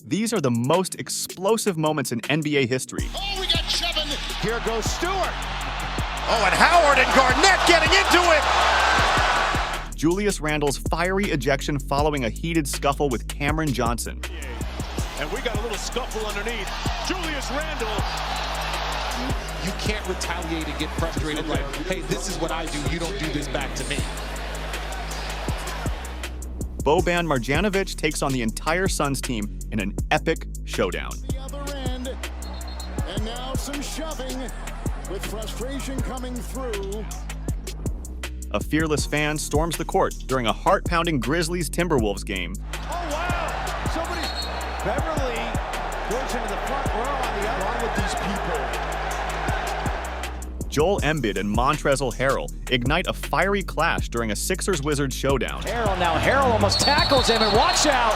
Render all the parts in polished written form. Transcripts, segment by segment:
These are the most explosive moments in NBA history. Oh, we got shoving. Here goes Stewart. Oh, and Howard and Garnett getting into it. Julius Randle's fiery ejection following a heated scuffle with Cameron Johnson. And we got a little scuffle underneath. Julius Randle. You can't retaliate and get frustrated like, hey, this is what I do. You don't do this back to me. Boban Marjanovic takes on the entire Suns team in an epic showdown. The other end. And now some shoving with frustration coming through. A fearless fan storms the court during a heart-pounding Grizzlies-Timberwolves game. Oh, wow. Beverly goes into the front row on the other one with these people. Joel Embiid and Montrezl Harrell ignite a fiery clash during a Sixers-Wizards showdown. Harrell almost tackles him, and watch out!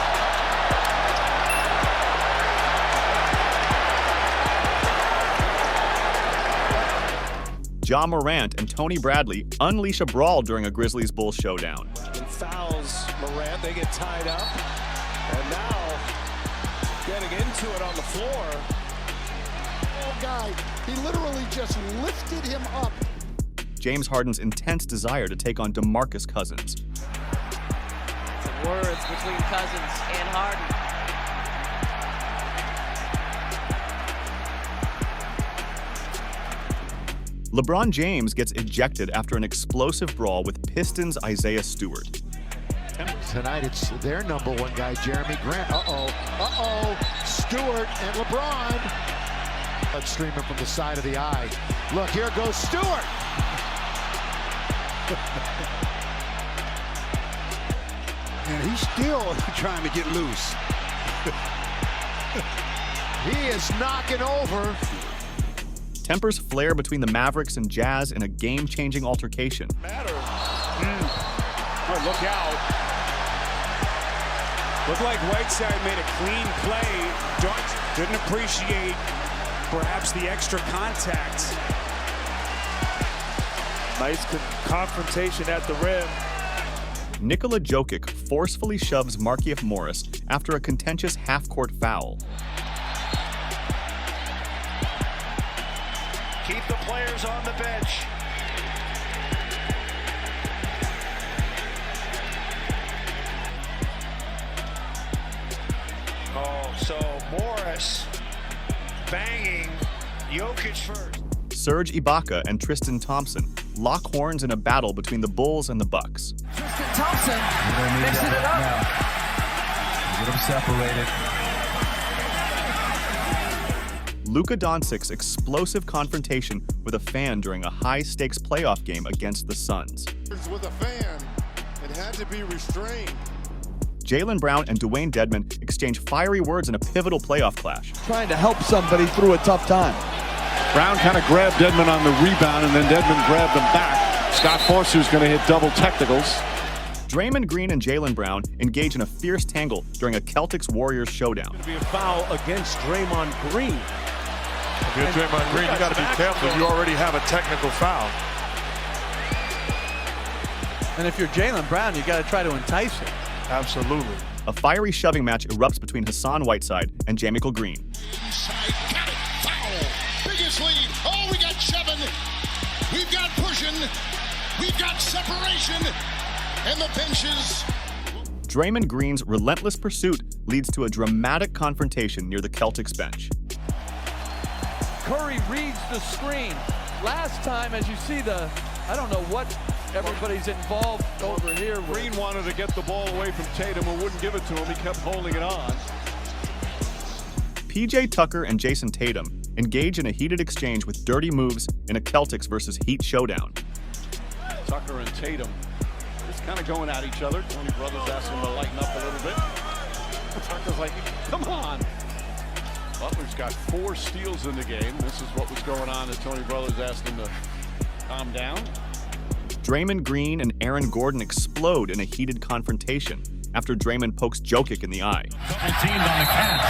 Ja Morant and Tony Bradley unleash a brawl during a Grizzlies-Bulls showdown. And fouls Morant, they get tied up. And now, getting into it on the floor. Oh, guy, he literally just lifted him up. James Harden's intense desire to take on DeMarcus Cousins. Some words between Cousins and Harden. LeBron James gets ejected after an explosive brawl with Pistons' Isaiah Stewart. Tonight it's their number one guy, Jeremy Grant. Stewart and LeBron. Let's stream him from the side of the eye. Look, here goes Stewart. And he's still trying to get loose. He is knocking over. Tempers flare between the Mavericks and Jazz in a game-changing altercation. Oh, look out. Looked like Whiteside made a clean play. Dunk didn't appreciate perhaps the extra contact. Nice confrontation at the rim. Nikola Jokic forcefully shoves Markieff Morris after a contentious half-court foul. Keep the players on the bench. Oh, so Morris banging Jokic first. Serge Ibaka and Tristan Thompson lock horns in a battle between the Bulls and the Bucks. Tristan Thompson mixing it up. Now. Get them separated. Luka Doncic's explosive confrontation with a fan during a high-stakes playoff game against the Suns. With a fan, it had to be restrained. Jaylen Brown and Dwayne Dedmon exchange fiery words in a pivotal playoff clash. Trying to help somebody through a tough time. Brown kind of grabbed Dedmon on the rebound, and then Dedmon grabbed him back. Scott Forster's going to hit double technicals. Draymond Green and Jaylen Brown engage in a fierce tangle during a Celtics-Warriors showdown. Going to be a foul against Draymond Green. If you're Draymond Green, you got to be careful. You already have a technical foul. And if you're Jaylen Brown, you got to try to entice him. Absolutely. A fiery shoving match erupts between Hassan Whiteside and JaMychal Green. Inside, got it, foul. Biggest lead. Oh, we got shoving. We've got pushing. We've got separation. And the benches. Draymond Green's relentless pursuit leads to a dramatic confrontation near the Celtics bench. Curry reads the screen. Last time, as you see I don't know what everybody's involved over here with. Green wanted to get the ball away from Tatum, who wouldn't give it to him. He kept holding it on. PJ Tucker and Jason Tatum engage in a heated exchange with dirty moves in a Celtics versus Heat showdown. Tucker and Tatum just kind of going at each other. Tony Brothers asked him to lighten up a little bit. Tucker's like, come on. Butler's got 4 steals in the game. This is what was going on as Tony Brothers asked him to calm down. Draymond Green and Aaron Gordon explode in a heated confrontation after Draymond pokes Jokic in the eye. Double teamed on the catch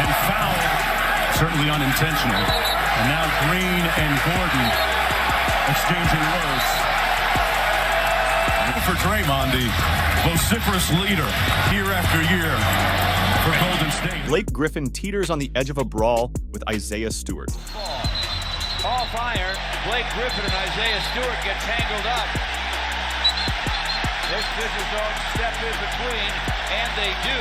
and fouled, certainly unintentional. And now Green and Gordon exchanging words. For Draymond, the vociferous leader year after year. for Golden State. Blake Griffin teeters on the edge of a brawl with Isaiah Stewart. Ball fire. Blake Griffin and Isaiah Stewart get tangled up. This Fisher Dogs step in between, and they do.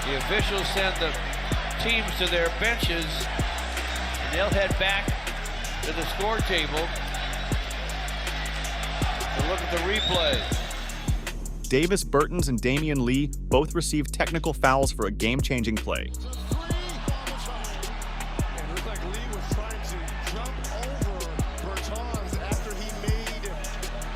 The officials send the teams to their benches, and they'll head back to the score table to look at the replay. Davis Bertans and Damian Lee both received technical fouls for a game-changing play. It looked like Lee was trying to jump over Bertans after he made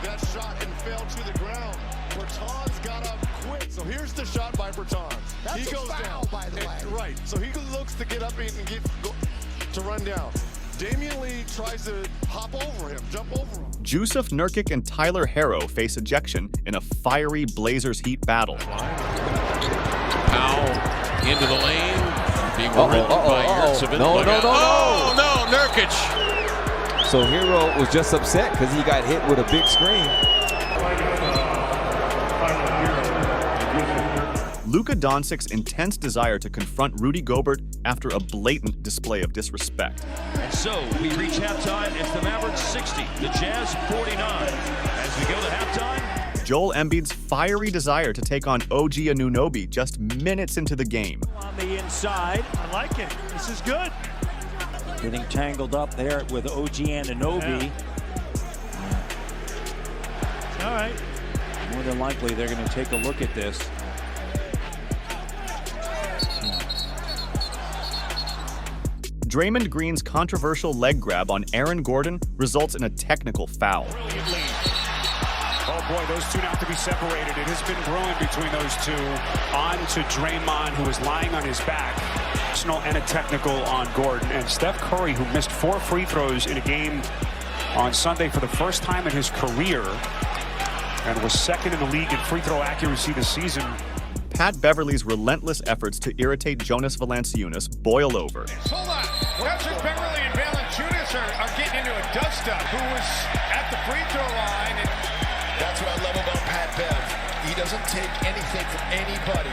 that shot and fell to the ground. Bertans got up quick. So here's the shot by Bertans. He goes down, by the way. Right. So he looks to get up and to run down. Damian Lee tries to hop over him, jump over him. Jusuf Nurkic and Tyler Harrow face ejection in a fiery Blazers Heat battle. Powell into the lane, being ridden by Yurtseven. No, Nurkic. So Hero was just upset because he got hit with a big screen. Luka Doncic's intense desire to confront Rudy Gobert after a blatant display of disrespect. And so we reach halftime. It's the Mavericks 60, the Jazz 49. As we go to halftime, Joel Embiid's fiery desire to take on OG Anunoby just minutes into the game. on the inside. I like it. This is good. Getting tangled up there with OG Anunoby. All right. More than likely, they're going to take a look at this. Draymond Green's controversial leg grab on Aaron Gordon results in a technical foul. Oh boy, those two now have to be separated. It has been growing between those two. On to Draymond, who is lying on his back. Personal and a technical on Gordon. And Steph Curry, who missed 4 free throws in a game on Sunday for the first time in his career and was second in the league in free throw accuracy this season. Pat Beverly's relentless efforts to irritate Jonas Valanciunas boil over. Hold on. Patrick Beverly and Valanciunas are getting into a dust-up. Who was at the free throw line. And that's what I love about Pat Bev. He doesn't take anything from anybody.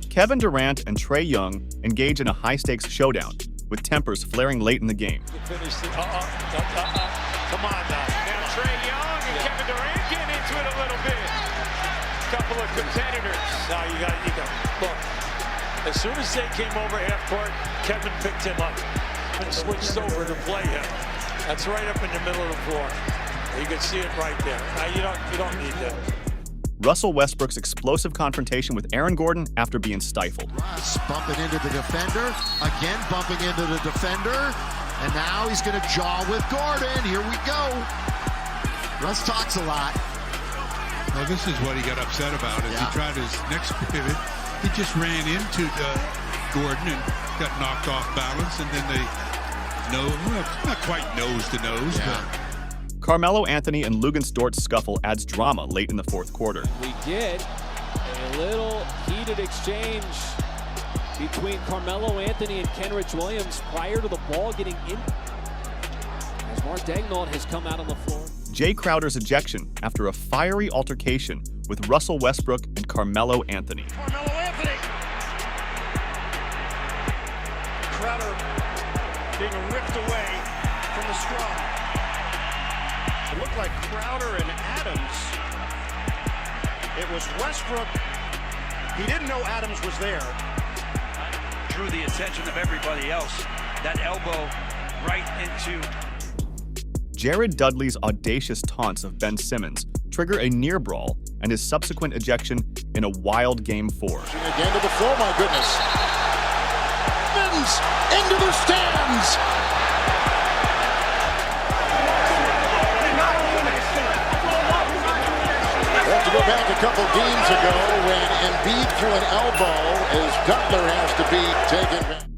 Kevin Durant and Trae Young engage in a high-stakes showdown, with tempers flaring late in the game. Come on now. Now Trae Young and Kevin Durant getting into it a little bit. Couple of competitors. Now you got look. As soon as they came over half court, Kevin picked him up and switched over to play him. That's right up in the middle of the floor. You can see it right there. Now you don't need that. Russell Westbrook's explosive confrontation with Aaron Gordon after being stifled. Russ bumping into the defender, again bumping into the defender, and now he's going to jaw with Gordon. Here we go. Russ talks a lot. Well, this is what he got upset about. As he tried his next pivot, he just ran into Gordon and got knocked off balance, and then not quite nose to nose, but. Carmelo Anthony and Luguentz-Dort's scuffle adds drama late in the fourth quarter. We get a little heated exchange between Carmelo Anthony and Kenrich Williams prior to the ball getting in. As Mark Daigneault has come out on the floor. Jay Crowder's ejection after a fiery altercation with Russell Westbrook and Carmelo Anthony. Carmelo Anthony. Crowder being ripped away from the scrum. It looked like Crowder and Adams. It was Westbrook. He didn't know Adams was there. Drew the attention of everybody else. That elbow right into. Jared Dudley's audacious taunts of Ben Simmons trigger a near brawl and his subsequent ejection in a wild Game 4. Again to the floor, my goodness. Simmons into the stands. We have to go back a couple games ago when Embiid threw an elbow as Cutler has to be taken back.